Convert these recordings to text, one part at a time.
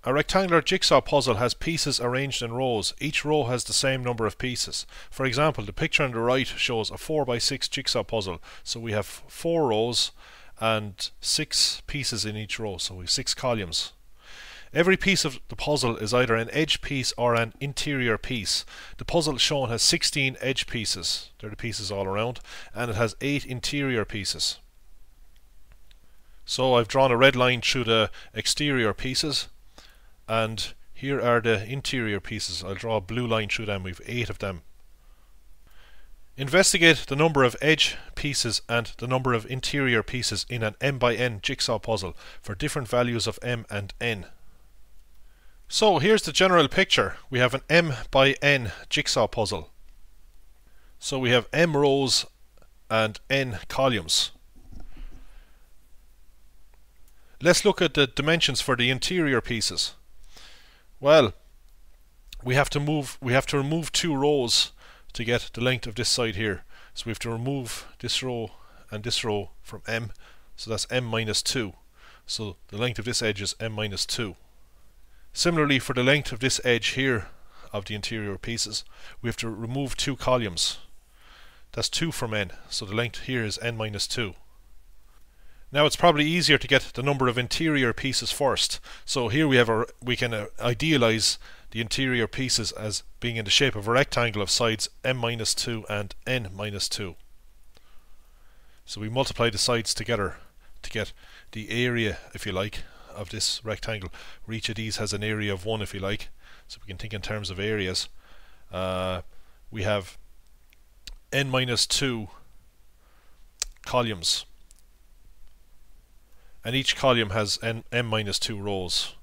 A rectangular jigsaw puzzle has pieces arranged in rows. Each row has the same number of pieces. For example, the picture on the right shows a 4x6 jigsaw puzzle. So we have 4 rows and 6 pieces in each row, so we have 6 columns. Every piece of the puzzle is either an edge piece or an interior piece. The puzzle shown has 16 edge pieces, they're the pieces all around, and it has 8 interior pieces. So I've drawn a red line through the exterior pieces, and here are the interior pieces. I'll draw a blue line through them. We've 8 of them. Investigate the number of edge pieces and the number of interior pieces in an m by n jigsaw puzzle for different values of m and n. So here's the general picture. We have an m by n jigsaw puzzle. So we have m rows and n columns. Let's look at the dimensions for the interior pieces. Well, we have to remove 2 rows to get the length of this side here. So we have to remove this row and this row from m, so that's m minus 2. So the length of this edge is m minus 2. Similarly, for the length of this edge here of the interior pieces, we have to remove 2 columns. That's 2 from n, so the length here is n minus 2. Now it's probably easier to get the number of interior pieces first. So here we can idealize the interior pieces as being in the shape of a rectangle of sides m minus 2 and n minus 2. So we multiply the sides together to get the area, if you like, of this rectangle, where each of these has an area of 1, if you like. So we can think in terms of areas. We have n minus 2 columns, and each column has m minus 2 rows.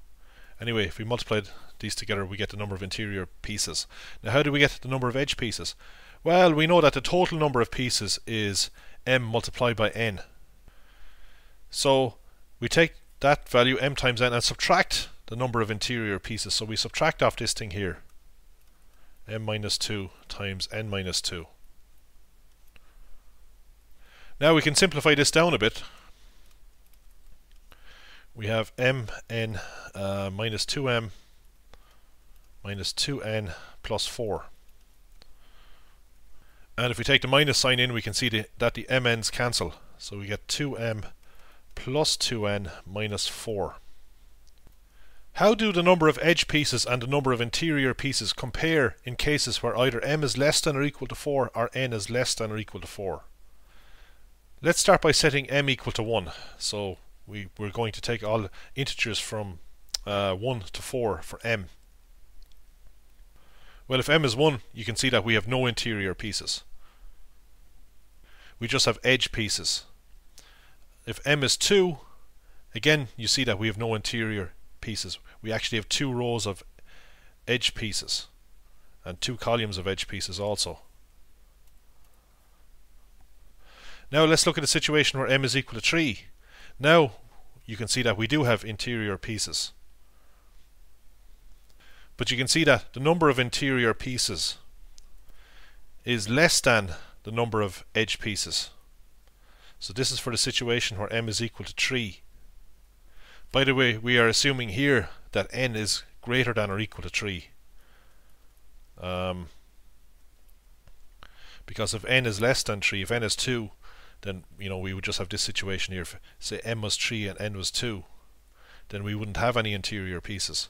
Anyway, if we multiply these together, we get the number of interior pieces. Now, how do we get the number of edge pieces? Well, we know that the total number of pieces is m multiplied by n. So we take that value, m times n, and subtract the number of interior pieces. So we subtract off this thing here, m minus 2 times n minus 2. Now we can simplify this down a bit. We have mn minus 2m minus 2n plus 4. And if we take the minus sign in, we can see that the mn's cancel. So we get 2m plus 2n minus 4. How do the number of edge pieces and the number of interior pieces compare in cases where either m is less than or equal to 4 or n is less than or equal to 4? Let's start by setting m equal to 1. So we're going to take all integers from 1 to 4 for m. Well, if m is 1, you can see that we have no interior pieces. We just have edge pieces. If m is 2, again you see that we have no interior pieces. We actually have 2 rows of edge pieces and 2 columns of edge pieces also. Now let's look at a situation where m is equal to 3. Now you can see that we do have interior pieces. But you can see that the number of interior pieces is less than the number of edge pieces. So this is for the situation where m is equal to 3. By the way, we are assuming here that n is greater than or equal to 3. Because if n is less than 3, if n is 2, then we would just have this situation here. If, say, m was 3 and n was 2, then we wouldn't have any interior pieces.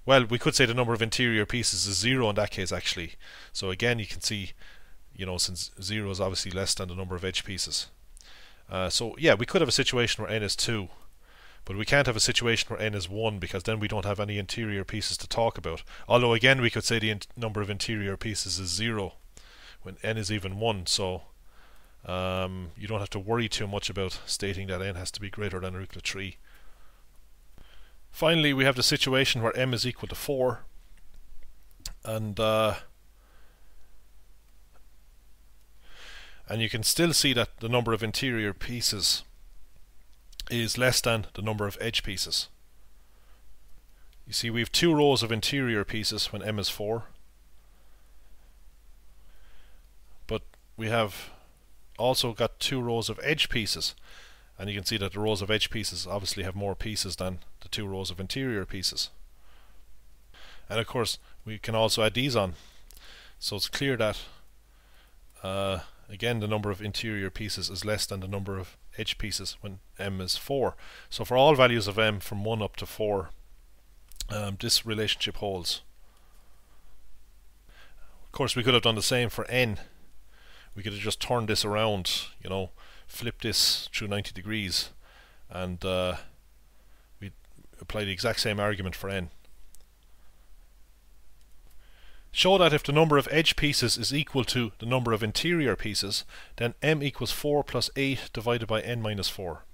Well, we could say the number of interior pieces is 0 in that case, actually. So again, you can see, since 0 is obviously less than the number of edge pieces. So yeah, we could have a situation where n is 2, but we can't have a situation where n is 1, because then we don't have any interior pieces to talk about. Although again, we could say the number of interior pieces is 0 when n is even 1. So you don't have to worry too much about stating that n has to be greater than or equal to 3. Finally, we have the situation where m is equal to 4, and you can still see that the number of interior pieces is less than the number of edge pieces. You see, we have 2 rows of interior pieces when m is 4, but we have also got 2 rows of edge pieces, and you can see that the rows of edge pieces obviously have more pieces than the 2 rows of interior pieces. And of course we can also add these on, so it's clear that again the number of interior pieces is less than the number of edge pieces when m is 4. So for all values of m from 1 up to 4, this relationship holds. Of course we could have done the same for n. We could have just turned this around, you know, flip this through 90 degrees, and we apply the exact same argument for n. Show that if the number of edge pieces is equal to the number of interior pieces, then m equals 4 plus 8 divided by n minus 4.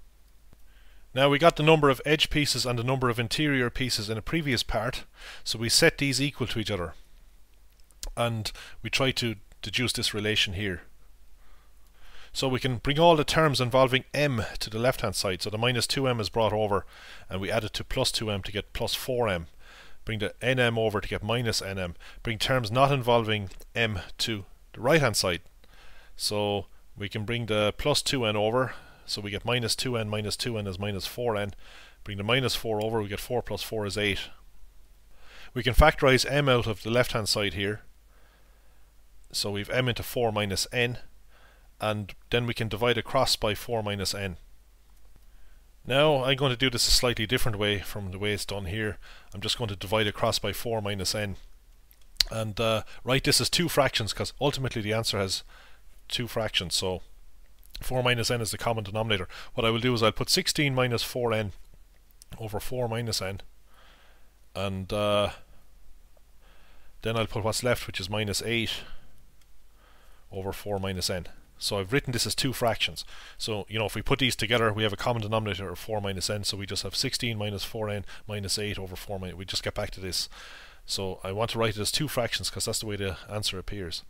Now we got the number of edge pieces and the number of interior pieces in a previous part, so we set these equal to each other, and we try to deduce this relation here. So we can bring all the terms involving m to the left hand side, so the minus 2m is brought over and we add it to plus 2m to get plus 4m. Bring the nm over to get minus nm. Bring terms not involving m to the right hand side, so we can bring the plus 2n over, so we get minus 2n is minus 4n. Bring the minus 4 over, we get 4 plus 4 is 8. We can factorize m out of the left hand side here, so we've m into 4 minus n, and then we can divide across by 4 minus n. Now I'm going to do this a slightly different way from the way it's done here. I'm just going to divide across by 4 minus n, and write this as two fractions, because ultimately the answer has two fractions, so 4 minus n is the common denominator. What I will do is I'll put 16 minus 4n over 4 minus n, and then I'll put what's left, which is minus 8 over 4 minus n. So I've written this as two fractions. So, you know, if we put these together, we have a common denominator of 4 minus n, so we just have 16 minus 4n minus 8 over 4 minus. We just get back to this. So I want to write it as two fractions because that's the way the answer appears.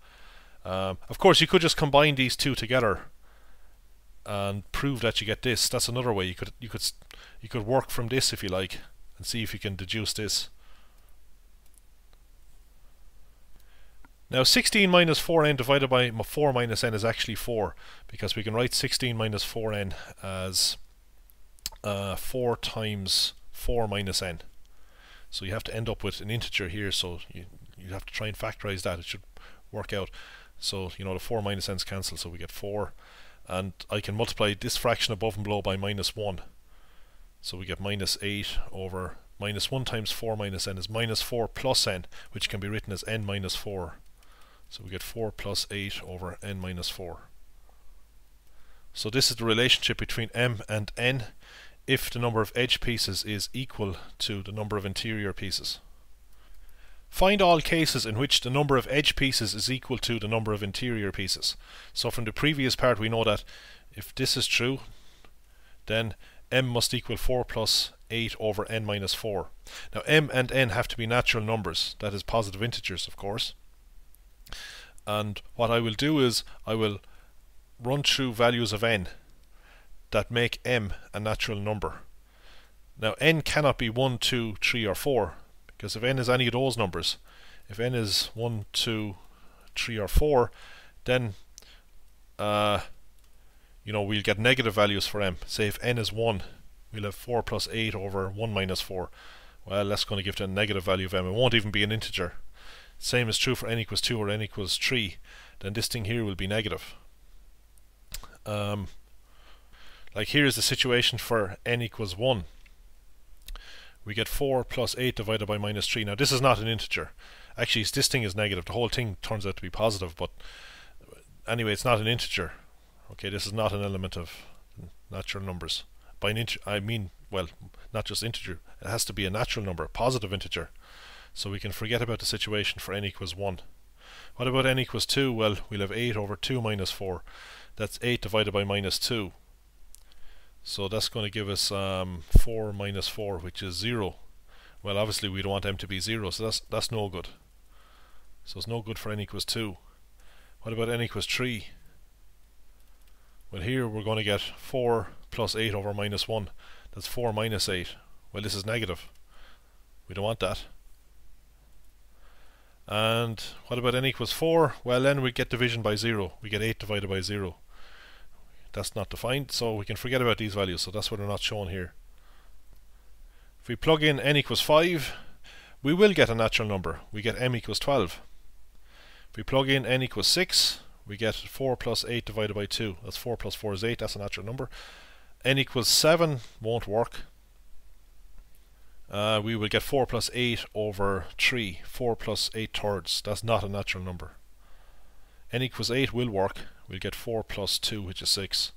Of course, you could just combine these two together and prove that you get this. That's another way. You could work from this if you like and see if you can deduce this. Now 16 minus 4n divided by 4 minus n is actually 4, because we can write 16 minus 4n as 4 times 4 minus n. So you have to end up with an integer here, so you have to try and factorize that. It should work out. So, you know, the 4 minus n's cancel, so we get 4, and I can multiply this fraction above and below by minus 1. So we get minus 8 over minus 1 times 4 minus n is minus 4 plus n, which can be written as n minus 4. So we get 4 plus 8 over n minus 4. So this is the relationship between m and n if the number of edge pieces is equal to the number of interior pieces. Find all cases in which the number of edge pieces is equal to the number of interior pieces. So from the previous part we know that if this is true, then m must equal 4 plus 8 over n minus 4. Now m and n have to be natural numbers, that is positive integers of course. And what I will do is I will run through values of n that make m a natural number. Now n cannot be 1, 2, 3 or 4, because if n is any of those numbers, if n is 1, 2, 3 or 4, then you know, we'll get negative values for m. Say if n is 1, we'll have 4 plus 8 over 1 minus 4. Well, that's going to give it a negative value of m. It won't even be an integer. Same is true for n equals 2 or n equals 3. Then this thing here will be negative. Like here is the situation for n equals 1. We get 4 plus 8 divided by minus 3. Now this is not an integer. Actually, this thing is negative. The whole thing turns out to be positive, but anyway, it's not an integer. Okay, this is not an element of natural numbers. By an integer, I mean, well, not just integer. It has to be a natural number, a positive integer. So we can forget about the situation for n equals 1. What about n equals 2? Well, we'll have 8 over 2 minus 4. That's 8 divided by minus 2. So that's going to give us 4 minus 4, which is 0. Well, obviously we don't want m to be 0, so that's no good. So it's no good for n equals 2. What about n equals 3? Well, here we're going to get 4 plus 8 over minus 1. That's 4 minus 8. Well, this is negative. We don't want that. And what about n equals 4? Well, then we get division by 0. We get 8 divided by 0. That's not defined, so we can forget about these values. So that's why they're not shown here. If we plug in n equals 5, we will get a natural number. We get m equals 12. If we plug in n equals 6, we get 4 plus 8 divided by 2. That's 4 plus 4 is 8. That's a natural number. N equals 7 won't work. We will get 4 plus 8 over 3. 4 plus 8 thirds. That's not a natural number. N equals 8 will work. We'll get 4 plus 2, which is 6.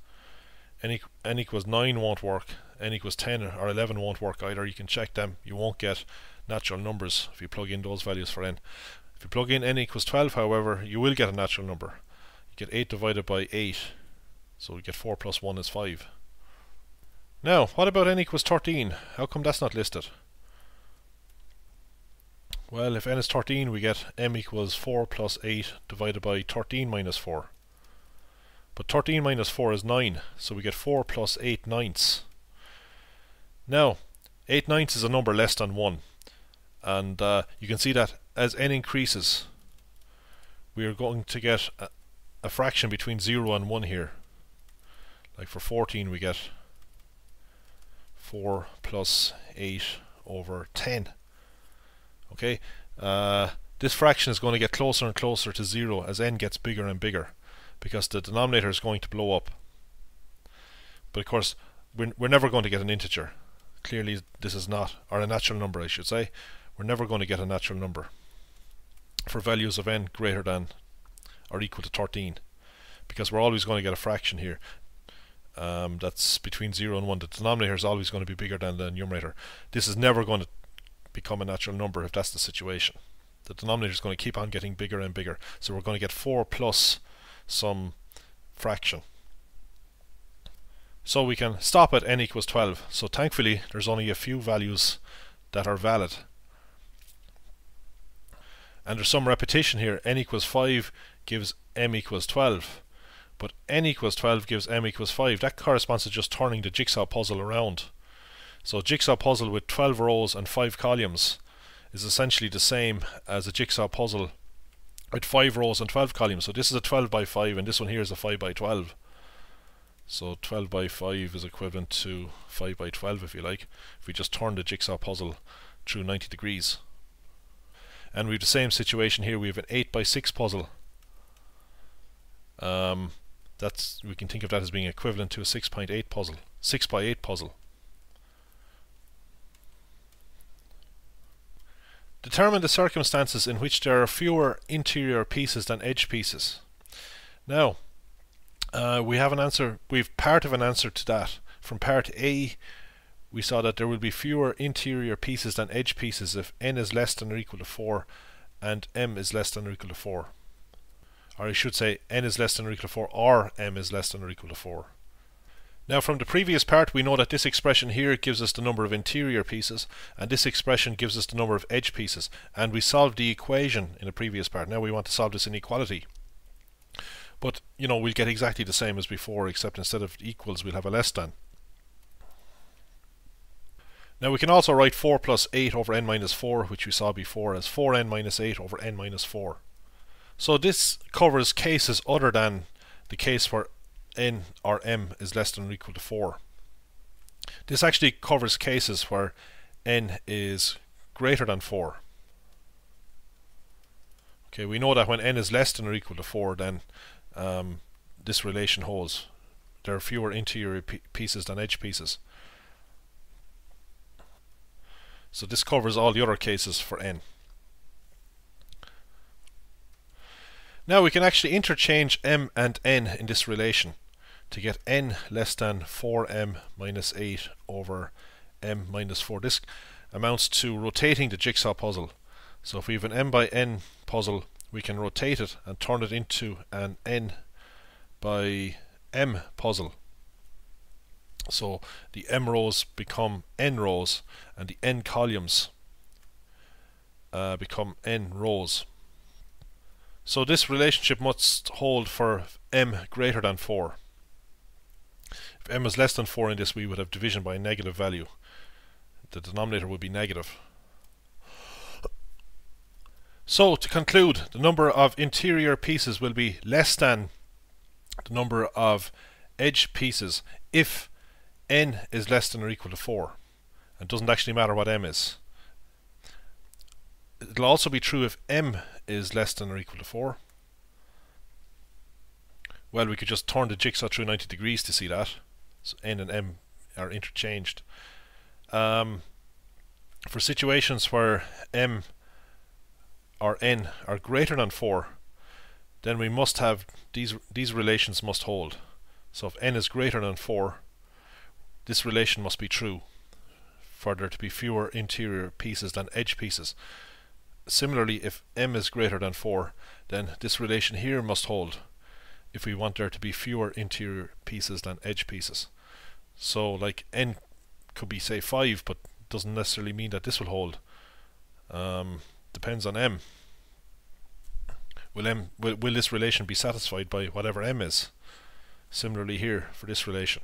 N equals 9 won't work. N equals 10 or 11 won't work either. You can check them. You won't get natural numbers if you plug in those values for n. If you plug in n equals 12, however, you will get a natural number. You get 8 divided by 8. So we get 4 plus 1 is 5. Now, what about n equals 13? How come that's not listed? Well, if n is 13, we get m equals 4 plus 8 divided by 13 minus 4. But 13 minus 4 is 9, so we get 4 plus 8 ninths. Now, 8 ninths is a number less than 1. And you can see that as n increases, we are going to get a fraction between 0 and 1 here. Like for 14, we get 4 plus 8 over 10. Okay, this fraction is going to get closer and closer to 0 as n gets bigger and bigger, because the denominator is going to blow up. But of course, we're never going to get an integer. Clearly this is not, or a natural number I should say. We're never going to get a natural number for values of n greater than or equal to 13, because we're always going to get a fraction here that's between 0 and 1. The denominator is always going to be bigger than the numerator. This is never going to become a natural number if that's the situation. The denominator is going to keep on getting bigger and bigger, so we're going to get 4 plus some fraction. So we can stop at n equals 12. So thankfully there's only a few values that are valid. And there's some repetition here. N equals 5 gives m equals 12. But n equals 12 gives m equals 5. That corresponds to just turning the jigsaw puzzle around. So a jigsaw puzzle with 12 rows and 5 columns is essentially the same as a jigsaw puzzle with 5 rows and 12 columns. So this is a 12 by 5 and this one here is a 5 by 12. So 12 by 5 is equivalent to 5 by 12 if you like, if we just turn the jigsaw puzzle through 90 degrees. And we have the same situation here. We have an 8 by 6 puzzle. We can think of that as being equivalent to a 6.8 puzzle, 6 by 8 puzzle. Determine the circumstances in which there are fewer interior pieces than edge pieces. Now, we have an answer. We've part of an answer to that. From part A, we saw that there will be fewer interior pieces than edge pieces if n is less than or equal to 4 and m is less than or equal to 4. Or I should say n is less than or equal to 4 or m is less than or equal to 4. Now from the previous part we know that this expression here gives us the number of interior pieces and this expression gives us the number of edge pieces, and we solved the equation in the previous part. Now we want to solve this inequality. But you know, we'll get exactly the same as before, except instead of equals we'll have a less than. Now we can also write 4 plus 8 over n minus 4, which we saw before, as 4n minus 8 over n minus 4. So this covers cases other than the case where n or m is less than or equal to 4. This actually covers cases where n is greater than 4. Okay, we know that when n is less than or equal to 4, then this relation holds. There are fewer interior pieces than edge pieces. So this covers all the other cases for n. Now we can actually interchange m and n in this relation to get n less than 4m minus 8 over m minus 4. This amounts to rotating the jigsaw puzzle. So if we have an m by n puzzle, we can rotate it and turn it into an n by m puzzle. So the m rows become n rows and the n columns become n rows. So this relationship must hold for m greater than 4. If m is less than 4 in this, we would have division by a negative value. The denominator would be negative. So to conclude, the number of interior pieces will be less than the number of edge pieces if n is less than or equal to 4. It doesn't actually matter what m is. it'll also be true if m is less than or equal to 4. Well, we could just turn the jigsaw through 90 degrees to see that. So n and m are interchanged. For situations where m or n are greater than 4, then we must have these relations must hold. So if n is greater than 4, this relation must be true for there to be fewer interior pieces than edge pieces. Similarly, if m is greater than 4, then this relation here must hold if we want there to be fewer interior pieces than edge pieces. So like n could be say 5, but doesn't necessarily mean that this will hold. Depends on m. Will this relation be satisfied by whatever m is? Similarly here for this relation.